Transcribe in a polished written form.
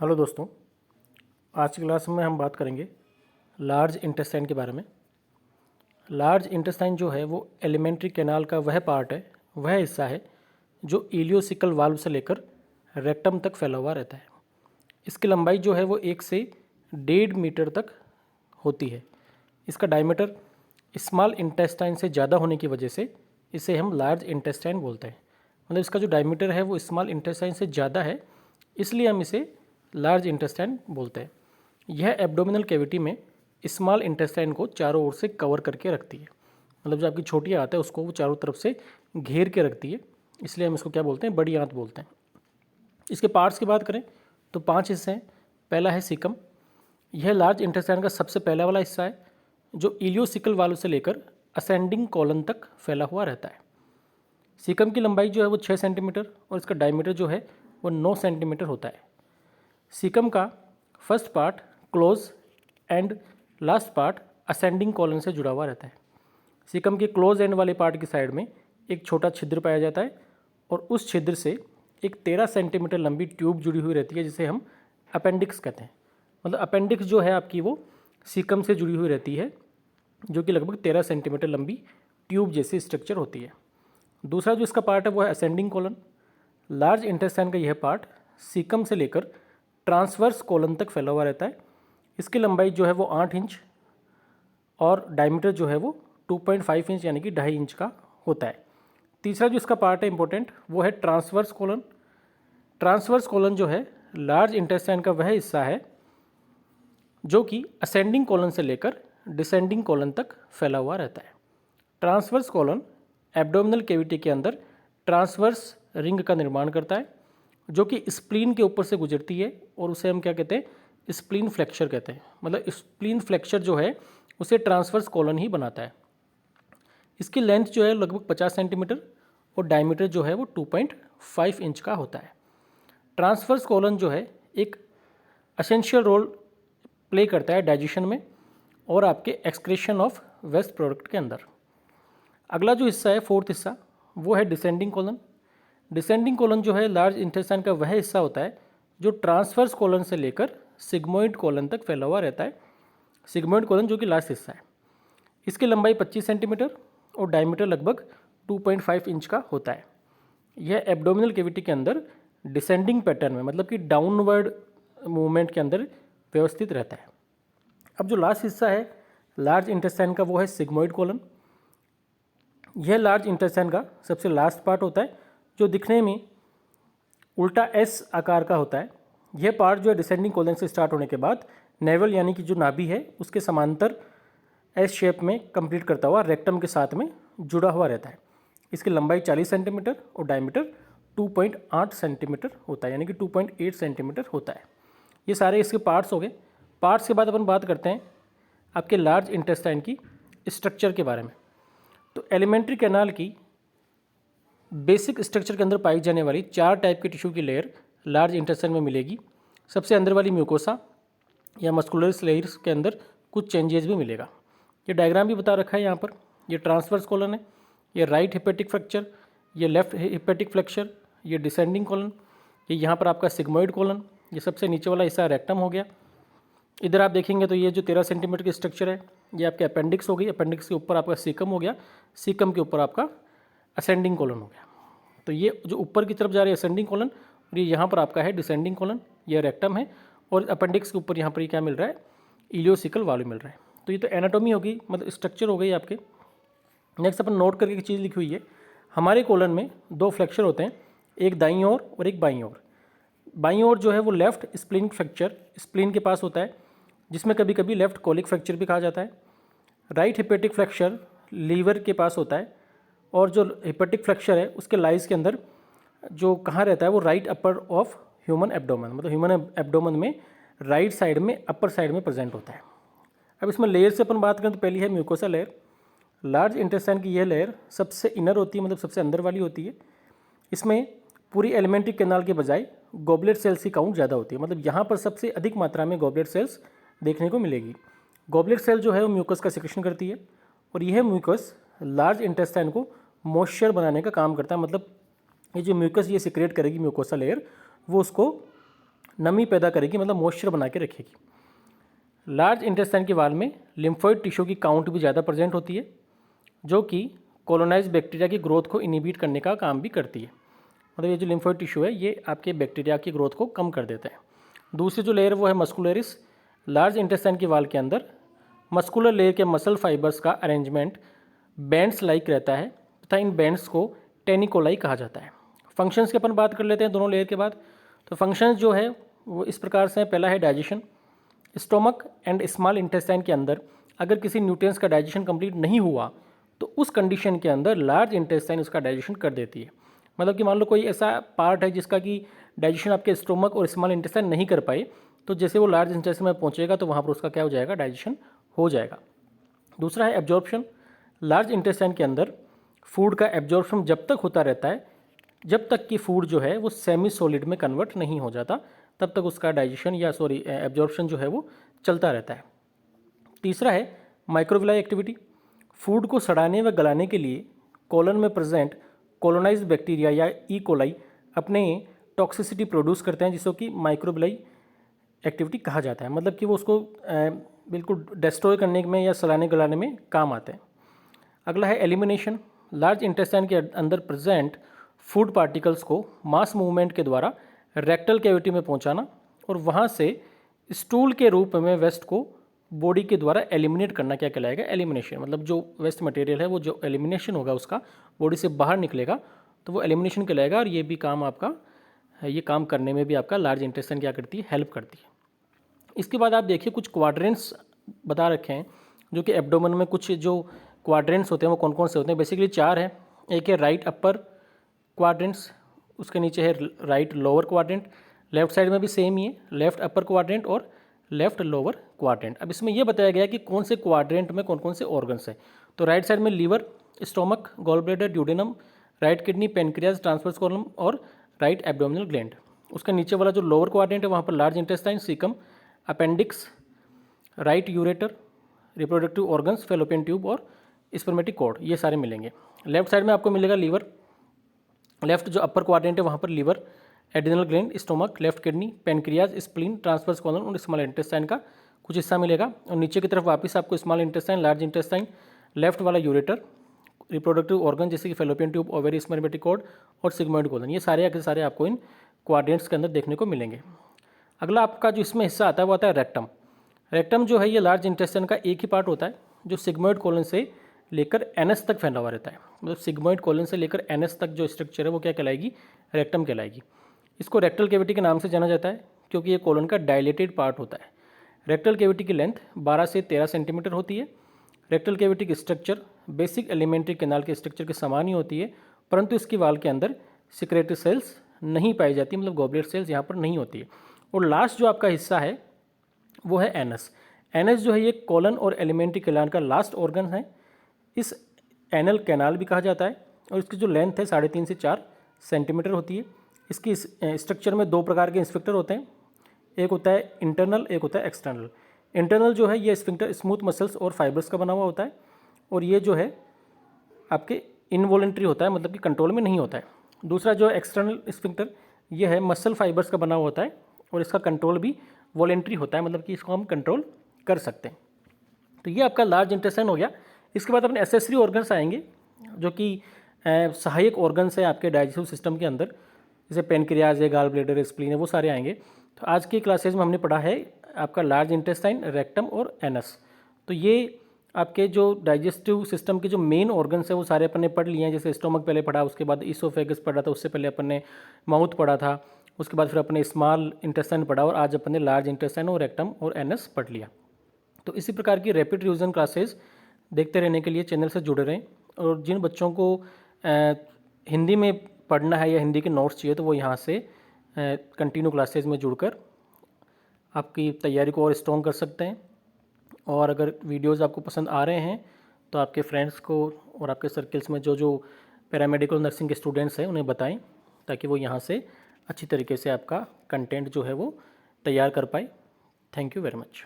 Hello दोस्तों, आज की क्लास में हम बात करेंगे लार्ज इंटेस्टाइन के बारे में। लार्ज इंटेस्टाइन जो है वो एलिमेंट्री कैनाल का वह पार्ट है, वह हिस्सा है जो इलियोसिकल वाल्व से लेकर रेक्टम तक फैला हुआ रहता है। इसकी लंबाई जो है वो 1 से 1.5 मीटर तक होती है। इसका डायमीटर स्मॉल इंटेस्टाइन से ज़्यादा होने की वजह से इसे हम लार्ज इंटेस्टाइन बोलते हैं। मतलब इसका जो डायमीटर है वो स्मॉल इंटेस्टाइन से ज़्यादा है, इसलिए हम इसे लार्ज इंटेस्टाइन बोलते हैं। यह एब्डोमिनल कैविटी में स्मॉल इंटेस्टाइन को चारों ओर से कवर करके रखती है। मतलब जो आपकी छोटी आंत है उसको वो चारों तरफ से घेर के रखती है, इसलिए हम इसको क्या बोलते हैं, बड़ी आंत बोलते हैं। इसके पार्ट्स की बात करें तो 5 हिस्से हैं। पहला है सीकम। यह लार्ज इंटेस्टाइन का सबसे पहला वाला हिस्सा है जो इलियोसिकल वाल्व से लेकर असेंडिंग कॉलन तक फैला हुआ रहता है। सीकम की लंबाई जो है वो 6 सेंटीमीटर और इसका डायमीटर जो है वो 9 सेंटीमीटर होता है। सीकम का first part close and last part ascending colon से जुड़ा हुआ रहता है। सीकम के क्लोज एंड वाले पार्ट की साइड में एक छोटा छिद्र पाया जाता है और उस छिद्र से एक 13 सेंटीमीटर लंबी ट्यूब जुड़ी हुई रहती है जिसे हम अपेंडिक्स कहते हैं। मतलब अपेंडिक्स जो है आपकी वो सीकम से जुड़ी हुई रहती है, जो कि लगभग 13 सेंटीमीटर लंबी ट्यूब जैसी स्ट्रक्चर होती है। दूसरा जो इसका पार्ट है वो है असेंडिंग कॉलन। लार्ज इंटेस्टाइन का यह पार्ट सीकम से लेकर ट्रांसवर्स कॉलन तक फैला हुआ रहता है। इसकी लंबाई जो है वो 8 इंच और डायमीटर जो है वो 2.5 इंच यानी कि 2.5 इंच का होता है। तीसरा जो इसका पार्ट है इंपॉर्टेंट, वो है ट्रांसवर्स कॉलन। ट्रांसवर्स कॉलन जो है लार्ज इंटेस्टाइन का वह हिस्सा है जो कि असेंडिंग कॉलन से लेकर डिसेंडिंग कॉलन तक फैला हुआ रहता है। ट्रांसवर्स कॉलन एब्डोमिनल कैविटी के अंदर ट्रांसवर्स रिंग का निर्माण करता है जो कि स्प्लीन के ऊपर से गुजरती है और उसे हम क्या कहते हैं, स्प्लीन फ्लेक्चर कहते हैं। मतलब स्प्लीन फ्लेक्चर जो है उसे ट्रांसवर्स कॉलन ही बनाता है। इसकी लेंथ जो है लगभग 50 सेंटीमीटर और डायमीटर जो है वो 2.5 इंच का होता है। ट्रांसवर्स कॉलन जो है एक एसेंशियल रोल प्ले करता है डाइजेशन में और आपके एक्सक्रीशन ऑफ वेस्ट प्रोडक्ट के अंदर। अगला जो हिस्सा है, फोर्थ हिस्सा, वो है डिसेंडिंग कॉलन। डिसेंडिंग कॉलन जो है लार्ज इंटेस्टाइन का वह हिस्सा होता है जो ट्रांसवर्स कॉलन से लेकर सिग्मोइड कॉलन तक फैला हुआ रहता है। सिग्मोइड कॉलन जो कि लास्ट हिस्सा है। इसकी लंबाई 25 सेंटीमीटर और डायमीटर लगभग 2.5 इंच का होता है। यह एब्डोमिनल कैविटी के अंदर डिसेंडिंग पैटर्न में, मतलब कि डाउनवर्ड मूवमेंट के अंदर व्यवस्थित रहता है। अब जो लास्ट हिस्सा है लार्ज इंटेस्टाइन का वो है सिग्मोइड कॉलन। यह लार्ज इंटेस्टाइन का सबसे लास्ट पार्ट होता है जो दिखने में उल्टा एस आकार का होता है। यह पार्ट जो है डिसेंडिंग कॉलन से स्टार्ट होने के बाद नेवल यानी कि जो नाभि है उसके समांतर एस शेप में कंप्लीट करता हुआ रेक्टम के साथ में जुड़ा हुआ रहता है। इसकी लंबाई 40 सेंटीमीटर और डायमीटर 2.8 सेंटीमीटर होता है, यानी कि 2.8 सेंटीमीटर होता है। ये सारे इसके पार्ट्स हो गए। पार्ट्स के बाद अपन बात करते हैं आपके लार्ज इंटेस्टाइन की स्ट्रक्चर के बारे में। तो एलिमेंट्री कैनाल की बेसिक स्ट्रक्चर के अंदर पाई जाने वाली 4 टाइप की टिश्यू की लेयर लार्ज इंटेस्टाइन में मिलेगी। सबसे अंदर वाली म्यूकोसा या मस्कुलर लेयर्स के अंदर कुछ चेंजेस भी मिलेगा। ये डायग्राम भी बता रखा है यहाँ पर। ये ट्रांसवर्स कॉलन है, ये राइट हिपेटिक फ्रैक्चर, ये लेफ्ट हिपेटिक फ्रैक्चर, ये डिसेंडिंग कॉलन, ये यहाँ पर आपका सिग्मोइड कॉलन, ये सबसे नीचे वाला हिस्सा रेक्टम हो गया। इधर आप देखेंगे तो ये जो 13 सेंटीमीटर की स्ट्रक्चर है ये आपके अपेंडिक्स हो गई। अपेंडिक्स के ऊपर आपका सीकम हो गया, सीकम के ऊपर आपका असेंडिंग कॉलन हो गया। तो ये जो ऊपर की तरफ जा रही है असेंडिंग कॉलन और ये यहाँ पर आपका है डिसेंडिंग कॉलन, ये रेक्टम है और अपेंडिक्स के ऊपर यहाँ पर क्या मिल रहा है, इलियोसिकल वाल्व मिल रहा है। तो ये तो एनाटॉमी होगी, मतलब स्ट्रक्चर हो गई आपके। नेक्स्ट अपन नोट करके एक चीज़ लिखी हुई है, हमारे कॉलन में 2 फ्लेक्चर होते हैं, एक दाईं ओर और एक बाईं ओर। बाईं ओर जो है वो लेफ्ट स्प्लीन फ्रैक्चर स्प्लीन के पास होता है, जिसमें कभी कभी लेफ्ट कोलिक फ्रैक्चर भी कहा जाता है। राइट हिपेटिक फ्रैक्चर लीवर के पास होता है और जो हिपेटिक फ्रैक्चर है उसके लाइज के अंदर जो कहाँ रहता है वो right upper of human abdomen, मतलब ह्यूमन एब्डोमेन में राइट साइड में अपर साइड में प्रेजेंट होता है। अब इसमें लेयर से अपन बात करें तो पहली है म्यूकोसा लेयर। लार्ज इंटेस्टाइन की यह लेयर सबसे इनर होती है, मतलब सबसे अंदर वाली होती है। इसमें पूरी एलिमेंट्री कैनाल के बजाय गॉबलेट सेल्स की काउंट ज़्यादा होती है, मतलब यहाँ पर सबसे अधिक मात्रा में गॉबलेट सेल्स देखने को मिलेगी। गॉबलेट सेल जो है वो म्यूकस का सिक्रेशन करती है और यह म्यूकस लार्ज इंटेस्टाइन को मॉइस्चर बनाने का काम करता है। मतलब ये जो म्यूकस ये सिक्रेट करेगी म्यूकोसा लेयर, वो उसको नमी पैदा करेगी, मतलब मॉइस्चर बना के रखेगी। लार्ज इंटेस्टाइन की वाल में लिम्फोइड टिश्यू की काउंट भी ज़्यादा प्रेजेंट होती है, जो कि कॉलोनाइज बैक्टीरिया की ग्रोथ को इनिबिट करने का काम भी करती है। मतलब ये जो लिम्फोइड टिश्यू है ये आपके बैक्टीरिया की ग्रोथ को कम कर देता है। दूसरी जो लेयर वो है मस्कुलरिस। लार्ज इंटेस्टाइन की वाल के अंदर मस्कुलर लेयर के मसल फाइबर्स का अरेंजमेंट बैंड्स लाइक रहता है तथा इन बैंड्स को टेनिकोलाई कहा जाता है। फंक्शंस की अपन बात कर लेते हैं दोनों लेयर के बाद। तो फंक्शंस जो है वो इस प्रकार से हैं। पहला है digestion. Stomach and small intestine के अंदर अगर किसी न्यूट्रिएंट्स का डाइजेशन कंप्लीट नहीं हुआ तो उस कंडीशन के अंदर लार्ज इंटेस्टाइन उसका डाइजेशन कर देती है। मतलब कि मान लो कोई ऐसा पार्ट है जिसका कि डाइजेशन आपके स्टोमक और स्मॉल इंटेस्टाइन नहीं कर पाए, तो जैसे वो लार्ज इंटेस्टाइन में पहुंचेगा तो वहाँ पर उसका क्या हो जाएगा, डाइजेशन हो जाएगा। दूसरा है एब्जॉर्प्शन। लार्ज इंटेस्टाइन के अंदर फूड का एब्जॉर्प्शन जब तक होता रहता है जब तक कि फूड जो है वो सेमी सॉलिड में कन्वर्ट नहीं हो जाता, तब तक उसका डाइजेशन या एब्जॉर्प्शन जो है वो चलता रहता है। तीसरा है माइक्रोविलाई एक्टिविटी। फूड को सड़ाने व गलाने के लिए कोलन में प्रेजेंट कोलोनाइज्ड बैक्टीरिया या ई कोलाई अपने टॉक्सिसिटी प्रोड्यूस करते हैं, जिसको कि माइक्रोविलाई एक्टिविटी कहा जाता है। मतलब कि वो उसको बिल्कुल डिस्ट्रॉय करने में या सड़ाने गलाने में काम आते हैं। अगला है एलिमिनेशन। लार्ज इंटेस्टाइन के अंदर प्रेजेंट फूड पार्टिकल्स को मास मूवमेंट के द्वारा रेक्टल कैविटी में पहुंचाना और वहां से स्टूल के रूप में वेस्ट को बॉडी के द्वारा एलिमिनेट करना क्या कहलाएगा, एलिमिनेशन। मतलब जो वेस्ट मटेरियल है वो जो एलिमिनेशन होगा उसका बॉडी से बाहर निकलेगा तो वो एलिमिनेशन कहलाएगा। और ये भी काम आपका, ये काम करने में भी आपका लार्ज इंटेस्टाइन क्या करती है, हेल्प करती है। इसके बाद आप देखिए कुछ क्वाड्रेंट्स बता रखे हैं, जो कि एब्डोमेन में कुछ जो क्वाड्रेंट्स होते हैं वो कौन कौन से होते हैं। बेसिकली 4 है। एक है राइट अपर क्वाड्रेंट्स, उसके नीचे है right lower quadrant, left side में भी सेम ही है, लेफ्ट अपर क्वाड्रेंट और लेफ्ट लोअर क्वाड्रेंट। अब इसमें यह बताया गया कि कौन से क्वाड्रेंट में कौन कौन से ऑर्गन्स हैं। तो राइट साइड में liver, stomach, gall bladder, duodenum, right kidney, pancreas, transverse colon और राइट एब्डोमिनल ग्लैंड। उसका नीचे वाला जो लोअर क्वाड्रेंट है वहाँ पर large intestine, caecum, appendix, right ureter, reproductive organs, fallopian tube और स्पर्मेटिक कॉर्ड, ये सारे मिलेंगे। लेफ्ट साइड में आपको मिलेगा लीवर। लेफ्ट जो अपर क्वाड्रेंट है वहाँ पर liver, adrenal gland, stomach, left kidney, pancreas, spleen, transverse colon और स्मॉल इंटेस्टाइन का कुछ हिस्सा मिलेगा। और नीचे की तरफ वापस आपको small intestine, large intestine, left वाला यूरेटर, रिप्रोडक्टिव ऑर्गन जैसे कि fallopian tube, ovary, spermatic cord और सिग्मोइड कोलन, ये सारे के सारे आपको इन क्वाड्रेंट्स के अंदर देखने को मिलेंगे। अगला आपका जो इसमें हिस्सा आता है वो आता है रेक्टम। रेक्टम जो है ये लार्ज इंटेस्टाइन का एक ही पार्ट होता है जो सिग्मोइड कोलन से लेकर एनएस तक फैला हुआ रहता है। मतलब सिग्मोइड कोलन से लेकर एनएस तक जो स्ट्रक्चर है वो क्या कहलाएगी, रेक्टम कहलाएगी। इसको रेक्टल कैविटी के नाम से जाना जाता है क्योंकि ये कोलन का डायलेटेड पार्ट होता है। रेक्टल कैविटी की लेंथ 12 से 13 सेंटीमीटर होती है। रेक्टल कैविटी की स्ट्रक्चर बेसिक एलिमेंट्री कैनाल के स्ट्रक्चर के समान ही होती है, परंतु इसकी वाल के अंदर सिक्रेटरी सेल्स नहीं पाई जाती, मतलब गॉबलेट सेल्स यहाँ पर नहीं होती है। और लास्ट जो आपका हिस्सा है वो है एनस। एनस जो है ये कोलन और एलिमेंट्री कैनाल का लास्ट ऑर्गन है। इस एनल कैनाल भी कहा जाता है और इसकी जो लेंथ है 3.5 से 4 सेंटीमीटर होती है। इसकी स्ट्रक्चर में 2 प्रकार के स्फिंक्टर होते हैं, एक होता है इंटरनल, एक होता है एक्सटर्नल। इंटरनल जो है ये स्फिंक्टर स्मूथ मसल्स और फाइबर्स का बना हुआ होता है और ये जो है आपके इनवॉलेंट्री होता है, मतलब कि कंट्रोल में नहीं होता है। दूसरा जो एक्सटर्नल स्फिंक्टर ये है मसल फाइबर्स का बना हुआ होता है और इसका कंट्रोल भी वॉलेंट्री होता है, मतलब कि इसको हम कंट्रोल कर सकते हैं। तो ये आपका लार्ज इंटेस्टाइन हो गया। इसके बाद अपने एसेसरी ऑर्गन्स आएंगे जो कि सहायक ऑर्गन्स है आपके डाइजेस्टिव सिस्टम के अंदर, जैसे पेनक्रियाज है, गाल ब्लैडर, स्प्लीन है, वो सारे आएंगे। तो आज की क्लासेज में हमने पढ़ा है आपका लार्ज इंटेस्टाइन, रेक्टम और एनस। तो ये आपके जो डाइजेस्टिव सिस्टम के जो मेन ऑर्गन्स है वो सारे अपन ने पढ़ लिए हैं। जैसे स्टोमक पहले पढ़ा, उसके बाद ईसोफेगस पढ़ा था, उससे पहले अपन ने माउथ पढ़ा था, उसके बाद फिर अपन ने स्मॉल इंटेस्टाइन पढ़ा और आज अपन ने लार्ज इंटेस्टाइन और रेक्टम और एनस पढ़ लिया। तो इसी प्रकार की रैपिड रिवीजन क्लासेज देखते रहने के लिए चैनल से जुड़े रहें। और जिन बच्चों को हिंदी में पढ़ना है या हिंदी के नोट्स चाहिए तो वो यहाँ से कंटिन्यू क्लासेज में जुड़कर आपकी तैयारी को और स्ट्रॉन्ग कर सकते हैं। और अगर वीडियोस आपको पसंद आ रहे हैं तो आपके फ्रेंड्स को और आपके सर्कल्स में जो जो पैरामेडिकल नर्सिंग के स्टूडेंट्स हैं उन्हें बताएं, ताकि वो यहाँ से अच्छी तरीके से आपका कंटेंट जो है वो तैयार कर पाए। Thank you very much.